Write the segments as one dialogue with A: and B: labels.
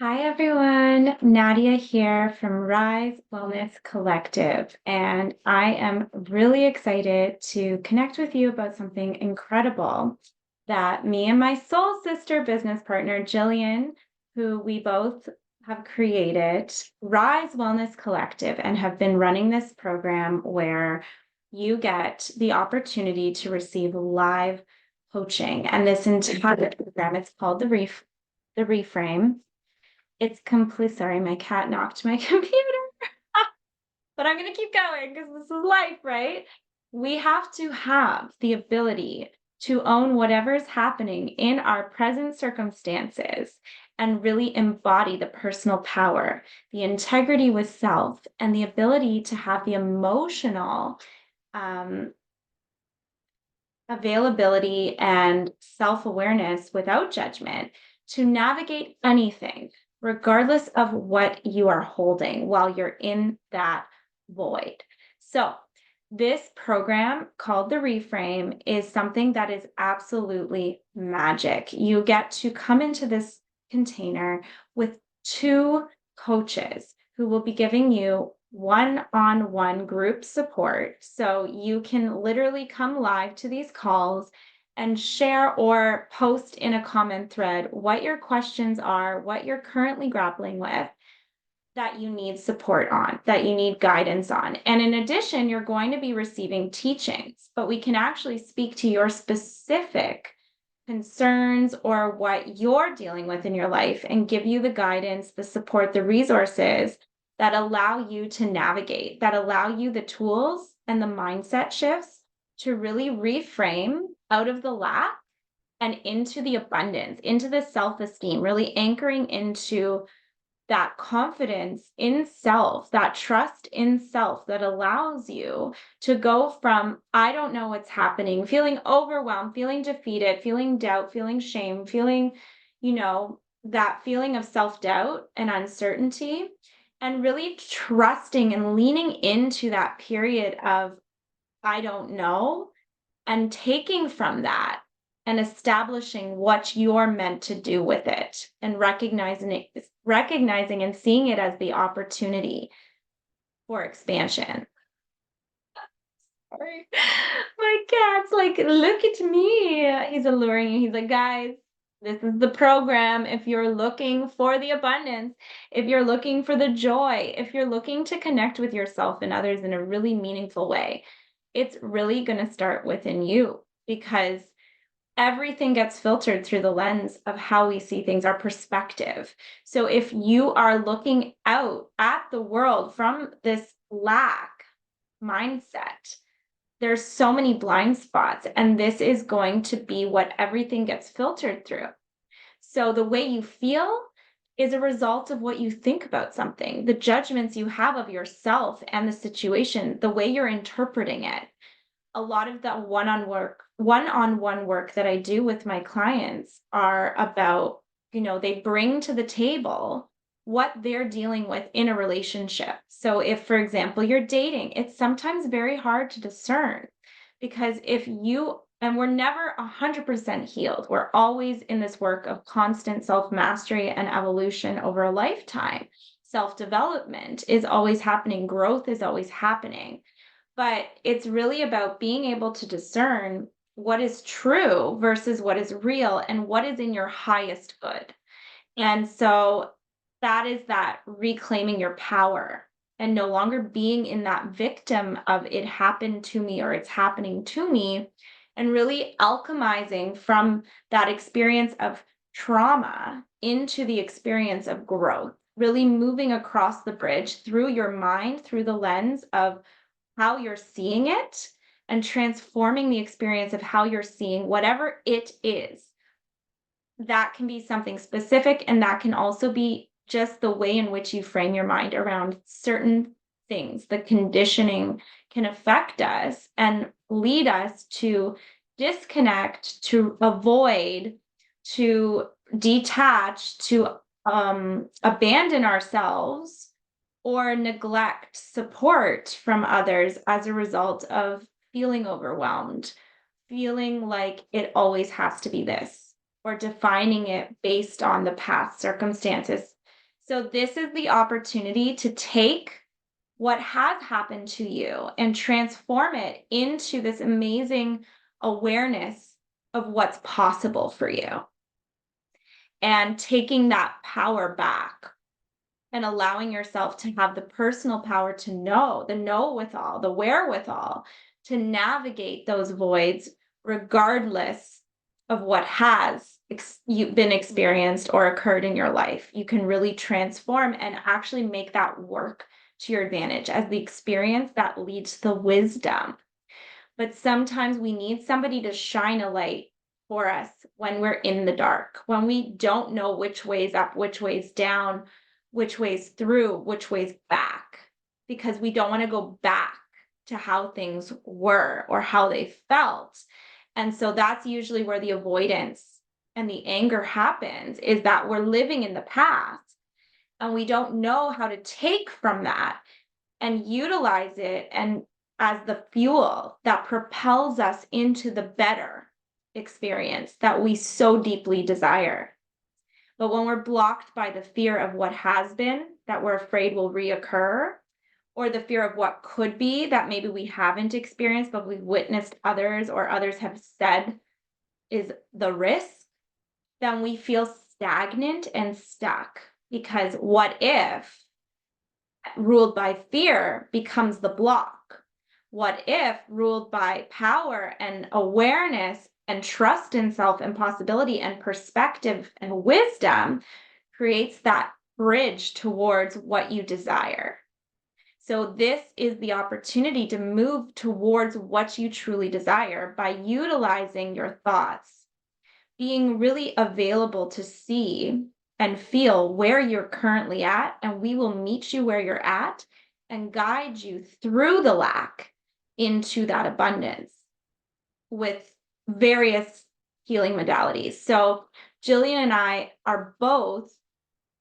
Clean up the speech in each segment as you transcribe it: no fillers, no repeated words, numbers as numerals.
A: Hi, everyone. Nadia here from Rise Wellness Collective, and I am really excited to connect with you about something incredible that me and my soul sister business partner, Jillian, who we both have created, Rise Wellness Collective, and have been running this program where you get the opportunity to receive live coaching. And this entire program, it's called the Reframe. It's complete. Sorry, my cat knocked my computer, but I'm going to keep going because this is life, right? We have to have the ability to own whatever is happening in our present circumstances and really embody the personal power, the integrity with self, and the ability to have the emotional um, availability and self awareness without judgment to navigate anything, regardless of what you are holding while you're in that void. So, this program called the Reframe is something that is absolutely magic. You get to come into this container with two coaches who will be giving you one-on-one group support. So you can literally come live to these calls and share or post in a comment thread what your questions are, what you're currently grappling with that you need support on, that you need guidance on. And in addition, you're going to be receiving teachings, but we can actually speak to your specific concerns or what you're dealing with in your life and give you the guidance, the support, the resources that allow you to navigate, that allow you the tools and the mindset shifts to really reframe out of the lack and into the abundance, into the self esteem, really anchoring into that confidence in self, that trust in self that allows you to go from, I don't know what's happening, feeling overwhelmed, feeling defeated, feeling doubt, feeling shame, feeling, that feeling of self doubt and uncertainty, and really trusting and leaning into that period of, I don't know, and taking from that and establishing what you're meant to do with it and recognizing and seeing it as the opportunity for expansion. Sorry. My cat's like, look at me. He's alluring you. He's like, guys, this is the program. If you're looking for the abundance, if you're looking for the joy, if you're looking to connect with yourself and others in a really meaningful way, it's really going to start within you because everything gets filtered through the lens of how we see things, our perspective. So if you are looking out at the world from this lack mindset, there's so many blind spots, and this is going to be what everything gets filtered through. So the way you feel is a result of what you think about something, the judgments you have of yourself and the situation, the way you're interpreting it. A lot of the one-on-one work that I do with my clients are about, they bring to the table what they're dealing with in a relationship. So if, for example, you're dating, it's sometimes very hard to discern because and we're never 100% healed. We're always in this work of constant self-mastery and evolution over a lifetime. Self-development is always happening. Growth is always happening. But it's really about being able to discern what is true versus what is real and what is in your highest good. And so that is that reclaiming your power and no longer being in that victim of it happened to me or it's happening to me, and really alchemizing from that experience of trauma into the experience of growth, really moving across the bridge through your mind, through the lens of how you're seeing it and transforming the experience of how you're seeing whatever it is. That can be something specific, and that can also be just the way in which you frame your mind around certain things. The conditioning can affect us and lead us to disconnect, to avoid, to detach, to abandon ourselves or neglect support from others as a result of feeling overwhelmed, feeling like it always has to be this, or defining it based on the past circumstances. So this is the opportunity to take what has happened to you and transform it into this amazing awareness of what's possible for you, and taking that power back and allowing yourself to have the personal power to know, the know-withal, the wherewithal to navigate those voids regardless of what has been experienced or occurred in your life. You can really transform and actually make that work to your advantage as the experience that leads to the wisdom. But sometimes we need somebody to shine a light for us when we're in the dark, when we don't know which way's up, which way's down, which way's through, which way's back, because we don't want to go back to how things were or how they felt. And so that's usually where the avoidance and the anger happens, is that we're living in the past and we don't know how to take from that and utilize it and as the fuel that propels us into the better experience that we so deeply desire. But when we're blocked by the fear of what has been, that we're afraid will reoccur, or the fear of what could be that maybe we haven't experienced, but we've witnessed others or others have said is the risk, then we feel stagnant and stuck. Because what if ruled by fear becomes the block? What if ruled by power and awareness and trust in self and possibility and perspective and wisdom creates that bridge towards what you desire? So this is the opportunity to move towards what you truly desire by utilizing your thoughts, being really available to see and feel where you're currently at, and we will meet you where you're at and guide you through the lack into that abundance with various healing modalities. So Jillian and I are both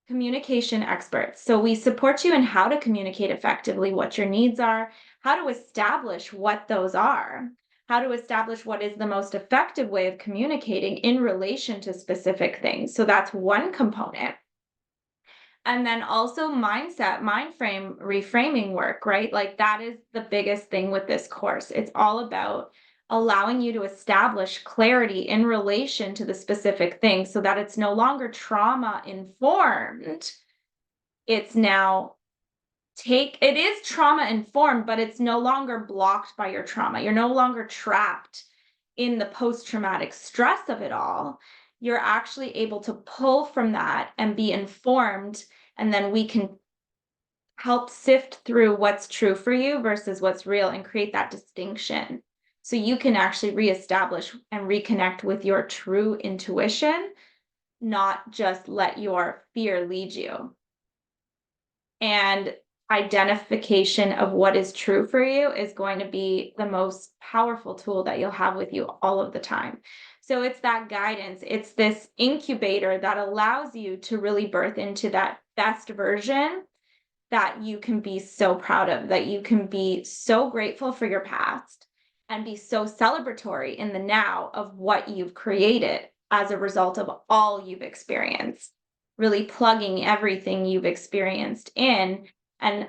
A: communication experts. So we support you in how to communicate effectively, what your needs are, how to establish what those are, how to establish what is the most effective way of communicating in relation to specific things. So that's one component. And then also mindset, mind frame, reframing work, right? Like that is the biggest thing with this course. It's all about allowing you to establish clarity in relation to the specific thing so that it's no longer trauma informed. It's now it is trauma informed, but it's no longer blocked by your trauma. You're no longer trapped in the post-traumatic stress of it all. You're actually able to pull from that and be informed, and then we can help sift through what's true for you versus what's real and create that distinction. So you can actually reestablish and reconnect with your true intuition, not just let your fear lead you. And identification of what is true for you is going to be the most powerful tool that you'll have with you all of the time. So it's that guidance, it's this incubator that allows you to really birth into that best version that you can be so proud of, that you can be so grateful for your past and be so celebratory in the now of what you've created as a result of all you've experienced. Really plugging everything you've experienced in and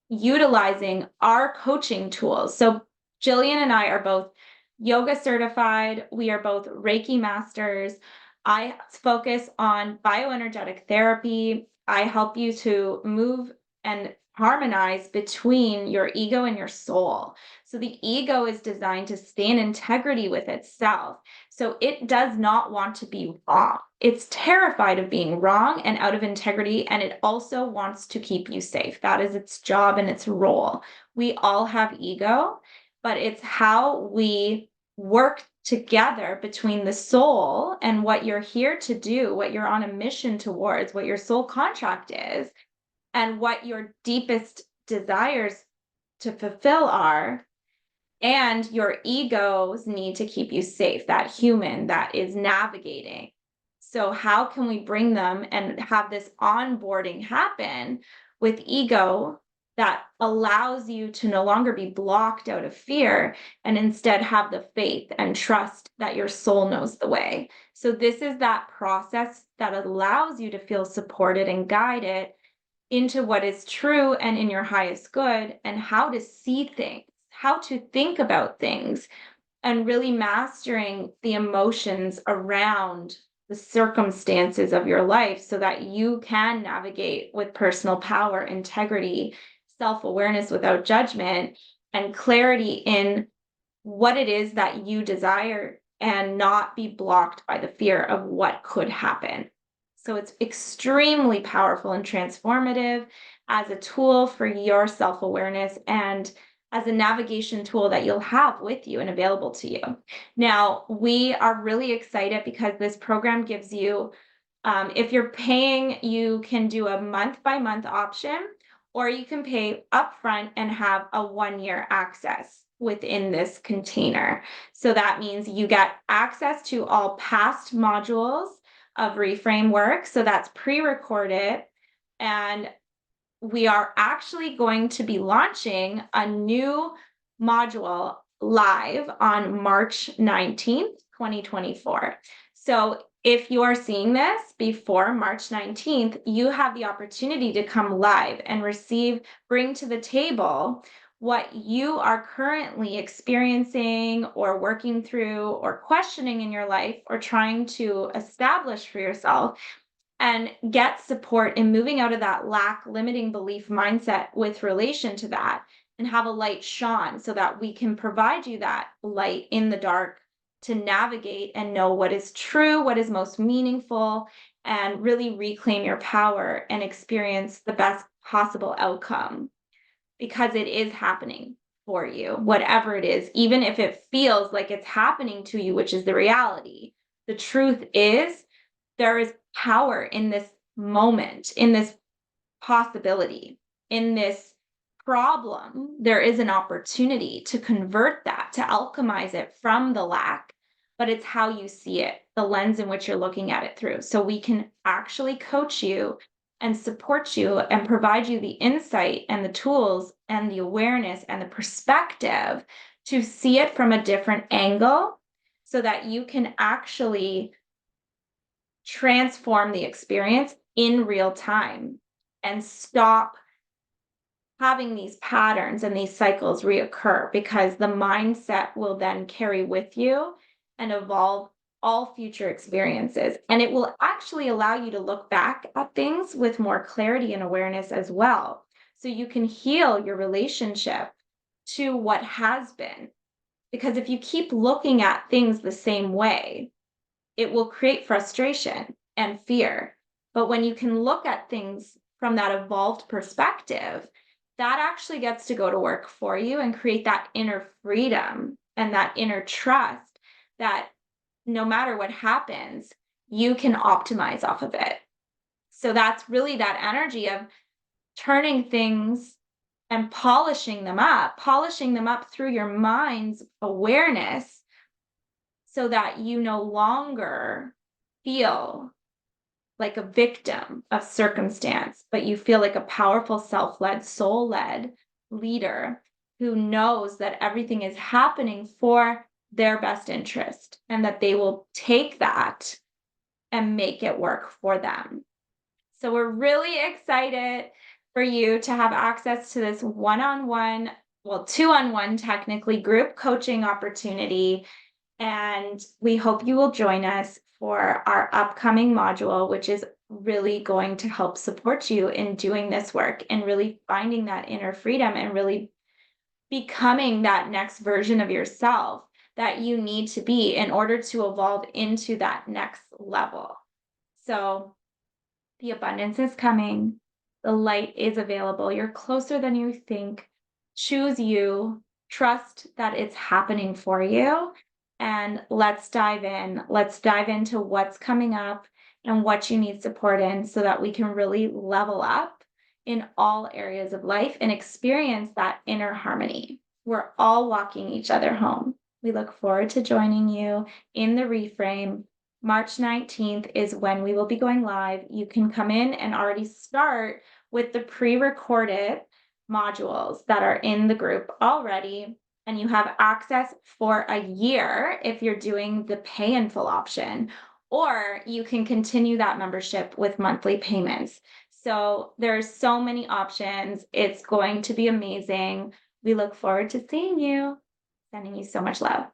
A: utilizing our coaching tools. So Jillian and I are both yoga certified. We are both Reiki masters. I focus on bioenergetic therapy. I help you to move and harmonize between your ego and your soul. So the ego is designed to stay in integrity with itself. So it does not want to be wrong. It's terrified of being wrong and out of integrity, and it also wants to keep you safe. That is its job and its role. We all have ego, but it's how we work together between the soul and what you're here to do, what you're on a mission towards, what your soul contract is, and what your deepest desires to fulfill are, and your ego's need to keep you safe, that human that is navigating. So how can we bring them and have this onboarding happen with ego that allows you to no longer be blocked out of fear and instead have the faith and trust that your soul knows the way? So this is that process that allows you to feel supported and guided into what is true and in your highest good, and how to see things, how to think about things, and really mastering the emotions around the circumstances of your life so that you can navigate with personal power, integrity, self awareness without judgment, and clarity in what it is that you desire and not be blocked by the fear of what could happen. So it's extremely powerful and transformative as a tool for your self awareness and as a navigation tool that you'll have with you and available to you. Now, we are really excited because this program gives you, if you're paying, you can do a month by month option, or you can pay upfront and have a 1 year access within this container. So that means you get access to all past modules of Reframe work. So that's pre recorded. And we are actually going to be launching a new module live on March 19th, 2024. So if you are seeing this before March 19th, you have the opportunity to come live and bring to the table what you are currently experiencing or working through or questioning in your life or trying to establish for yourself, and get support in moving out of that lack limiting belief mindset with relation to that, and have a light shone so that we can provide you that light in the dark to navigate and know what is true, what is most meaningful, and really reclaim your power and experience the best possible outcome, because it is happening for you, whatever it is, even if it feels like it's happening to you, which is the reality. The truth is, there is power in this moment, in this possibility, in this problem. There is an opportunity to convert that, to alchemize it from the lack, but it's how you see it, the lens in which you're looking at it through. So we can actually coach you and support you and provide you the insight and the tools and the awareness and the perspective to see it from a different angle so that you can actually transform the experience in real time and stop having these patterns and these cycles reoccur, because the mindset will then carry with you and evolve all future experiences. And it will actually allow you to look back at things with more clarity and awareness as well. So you can heal your relationship to what has been. Because if you keep looking at things the same way, it will create frustration and fear. But when you can look at things from that evolved perspective, that actually gets to go to work for you and create that inner freedom and that inner trust that no matter what happens, you can optimize off of it. So that's really that energy of turning things and polishing them up through your mind's awareness, so that you no longer feel like a victim of circumstance, but you feel like a powerful, self-led, soul-led leader who knows that everything is happening for their best interest and that they will take that and make it work for them. So we're really excited for you to have access to this one-on-one, well, two-on-one technically, group coaching opportunity. And we hope you will join us for our upcoming module, which is really going to help support you in doing this work and really finding that inner freedom and really becoming that next version of yourself that you need to be in order to evolve into that next level. So the abundance is coming. The light is available. You're closer than you think. Choose you. Trust that it's happening for you. And let's dive in. Let's dive into what's coming up and what you need support in so that we can really level up in all areas of life and experience that inner harmony. We're all walking each other home. We look forward to joining you in the Reframe. March 19th is when we will be going live. You can come in and already start with the pre-recorded modules that are in the group already. And you have access for a year if you're doing the pay in full option, or you can continue that membership with monthly payments. So there's so many options. It's going to be amazing. We look forward to seeing you. Sending you so much love.